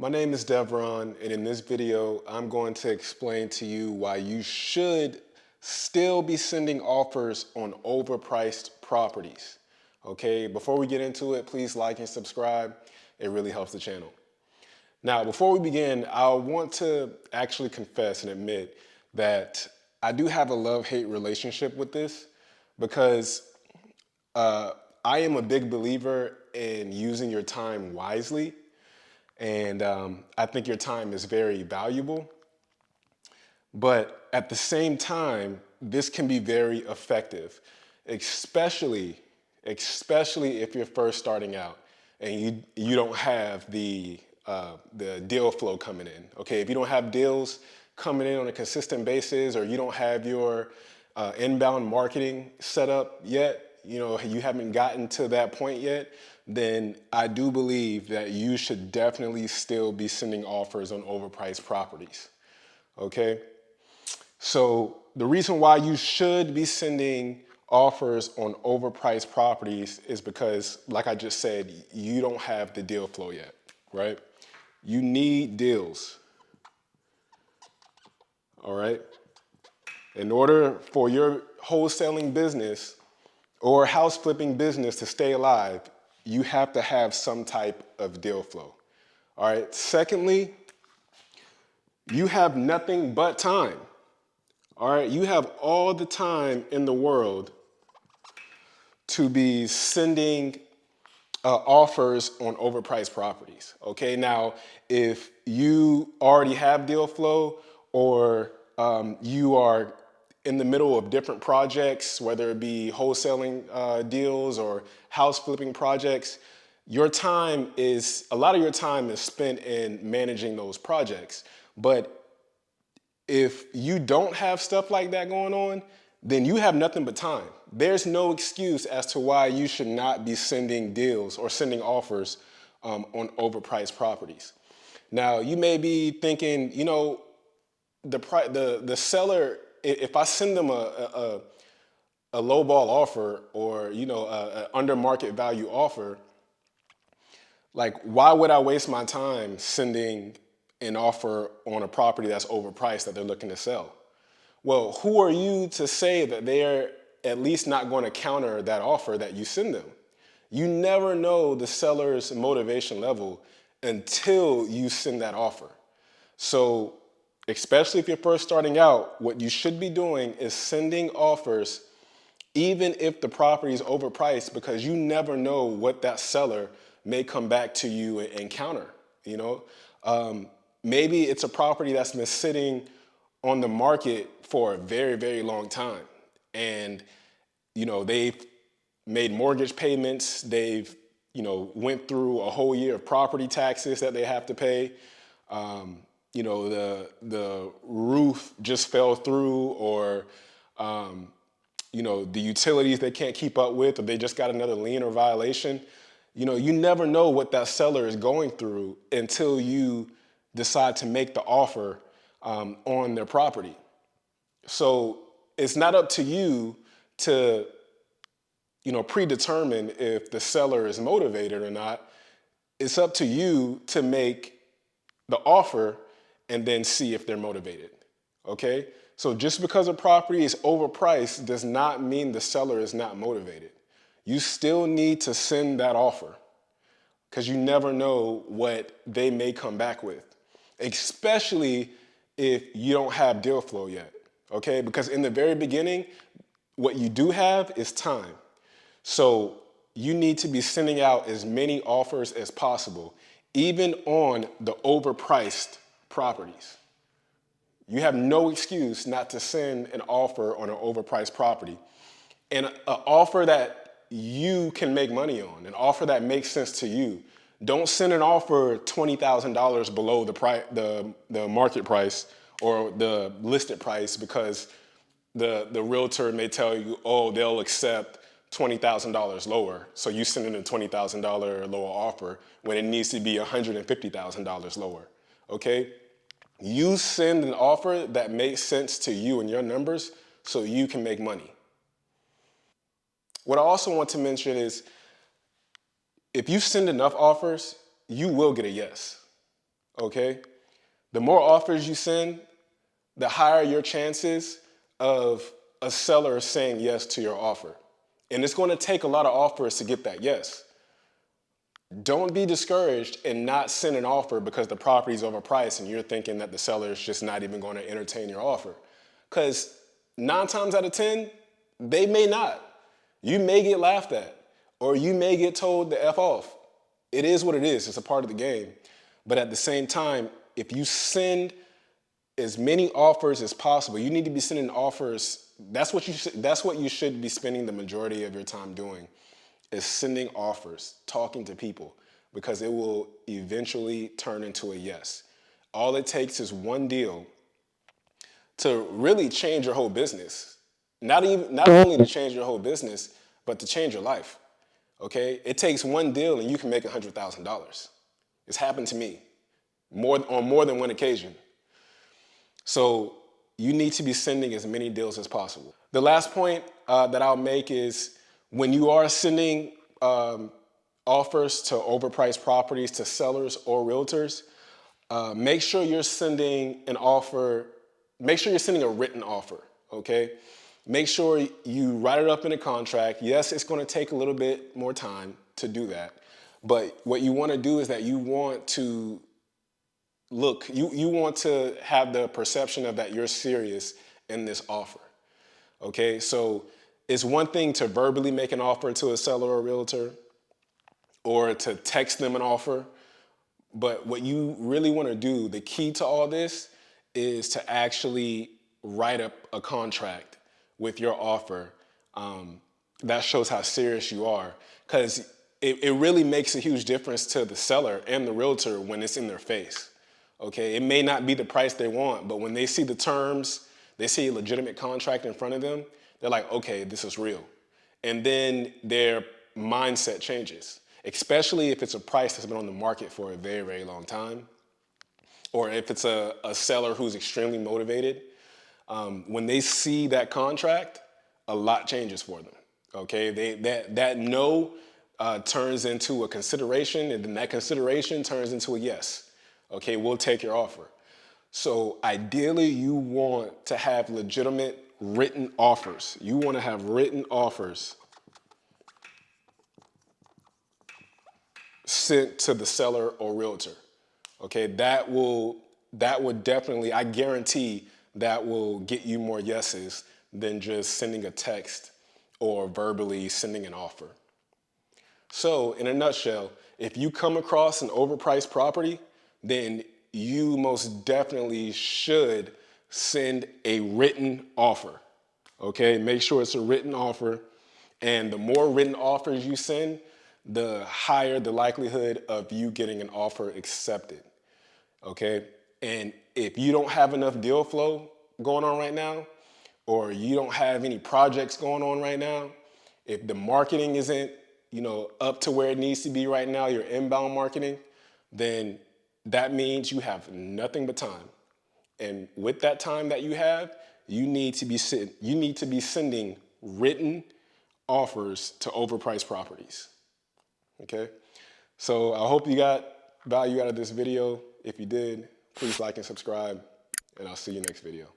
My name is Devron, and in this video, I'm going to explain to you why you should still be sending offers on overpriced properties. Okay, before we get into it, please like and subscribe. It really helps the channel. Now, before we begin, I want to actually confess and admit that I do have a love-hate relationship with this because I am a big believer in using your time wisely. And I think your time is very valuable. But at the same time, this can be very effective, especially, especially if you're first starting out and you don't have the deal flow coming in. Okay, if you don't have deals coming in on a consistent basis, or you don't have your inbound marketing set up yet, you haven't gotten to that point yet, then I do believe that you should definitely still be sending offers on overpriced properties. Okay? So the reason why you should be sending offers on overpriced properties is because, like I just said, you don't have the deal flow yet, right? You need deals, all right? In order for your wholesaling business or house flipping business to stay alive, you have to have some type of deal flow. All right. Secondly, you have nothing but time. All right. You have all the time in the world to be sending offers on overpriced properties. Okay. Now, if you already have deal flow, or you are in the middle of different projects, whether it be wholesaling deals or house flipping projects, a lot of your time is spent in managing those projects. But if you don't have stuff like that going on, then you have nothing but time. There's no excuse as to why you should not be sending deals or sending offers on overpriced properties. Now, you may be thinking, the seller, if I send them a lowball offer, or a under market value offer, like, why would I waste my time sending an offer on a property that's overpriced that they're looking to sell? Well, who are you to say that they're at least not going to counter that offer that you send them? You never know the seller's motivation level until you send that offer. So, especially if you're first starting out, what you should be doing is sending offers even if the property is overpriced, because you never know what that seller may come back to you and counter. You know, maybe it's a property that's been sitting on the market for a very, very long time, and they've made mortgage payments. They've went through a whole year of property taxes that they have to pay. The roof just fell through, or the utilities they can't keep up with, or they just got another lien or violation. You never know what that seller is going through until you decide to make the offer on their property. So it's not up to you to, predetermine if the seller is motivated or not. It's up to you to make the offer and then see if they're motivated. Okay? So just because a property is overpriced does not mean the seller is not motivated. You still need to send that offer, because you never know what they may come back with, especially if you don't have deal flow yet. Okay? Because in the very beginning, what you do have is time. So you need to be sending out as many offers as possible, even on the overpriced properties. You have no excuse not to send an offer on an overpriced property, and an offer that you can make money on, an offer that makes sense to you. Don't send an offer $20,000 below the market price or the listed price, because the realtor may tell you, oh, they'll accept $20,000 lower. So you send in a $20,000 lower offer when it needs to be $150,000 lower. Okay? You send an offer that makes sense to you and your numbers so you can make money. What I also want to mention is, if you send enough offers, you will get a yes. okay? The more offers you send, the higher your chances of a seller saying yes to your offer. And it's going to take a lot of offers to get that yes. Don't be discouraged and not send an offer because the property is overpriced and you're thinking that the seller is just not even going to entertain your offer. Because 9 times out of 10, they may not. You may get laughed at or you may get told to F off. It is what it is. It's a part of the game. But at the same time, if you send as many offers as possible, you need to be sending offers. That's what you should be spending the majority of your time doing, is sending offers, talking to people, because it will eventually turn into a yes. All it takes is one deal to really change your whole business. Not only to change your whole business, but to change your life. Okay? It takes one deal and you can make $100,000. It's happened to me on more than one occasion. So you need to be sending as many deals as possible. The last point that I'll make is when you are sending offers to overpriced properties to sellers or realtors, make sure you're sending an offer, make sure you're sending a written offer, okay? Make sure you write it up in a contract. Yes, it's gonna take a little bit more time to do that, but what you wanna do is that you want to you want to have the perception of that you're serious in this offer, okay? So it's one thing to verbally make an offer to a seller or realtor or to text them an offer, but what you really want to do, the key to all this, is to actually write up a contract with your offer that shows how serious you are. Because it really makes a huge difference to the seller and the realtor when it's in their face. Okay, it may not be the price they want, but when they see the terms, they see a legitimate contract in front of them, they're like, okay, this is real. And then their mindset changes, especially if it's a price that's been on the market for a very, very long time, or if it's a seller who's extremely motivated. When they see that contract, a lot changes for them. Okay, that no turns into a consideration, and then that consideration turns into a yes. Okay, we'll take your offer. So ideally, you want to have legitimate written offers. You want to have written offers sent to the seller or realtor. Okay, that would definitely, I guarantee that will get you more yeses than just sending a text or verbally sending an offer. So in a nutshell, if you come across an overpriced property, then you most definitely should send a written offer. Okay, make sure it's a written offer. And the more written offers you send, the higher the likelihood of you getting an offer accepted. Okay, and if you don't have enough deal flow going on right now, or you don't have any projects going on right now, if the marketing isn't, up to where it needs to be right now, your inbound marketing, then that means you have nothing but time. And with that time that you have, you need to be sending written offers to overpriced properties. Okay? So I hope you got value out of this video. If you did, please like and subscribe, and I'll see you next video.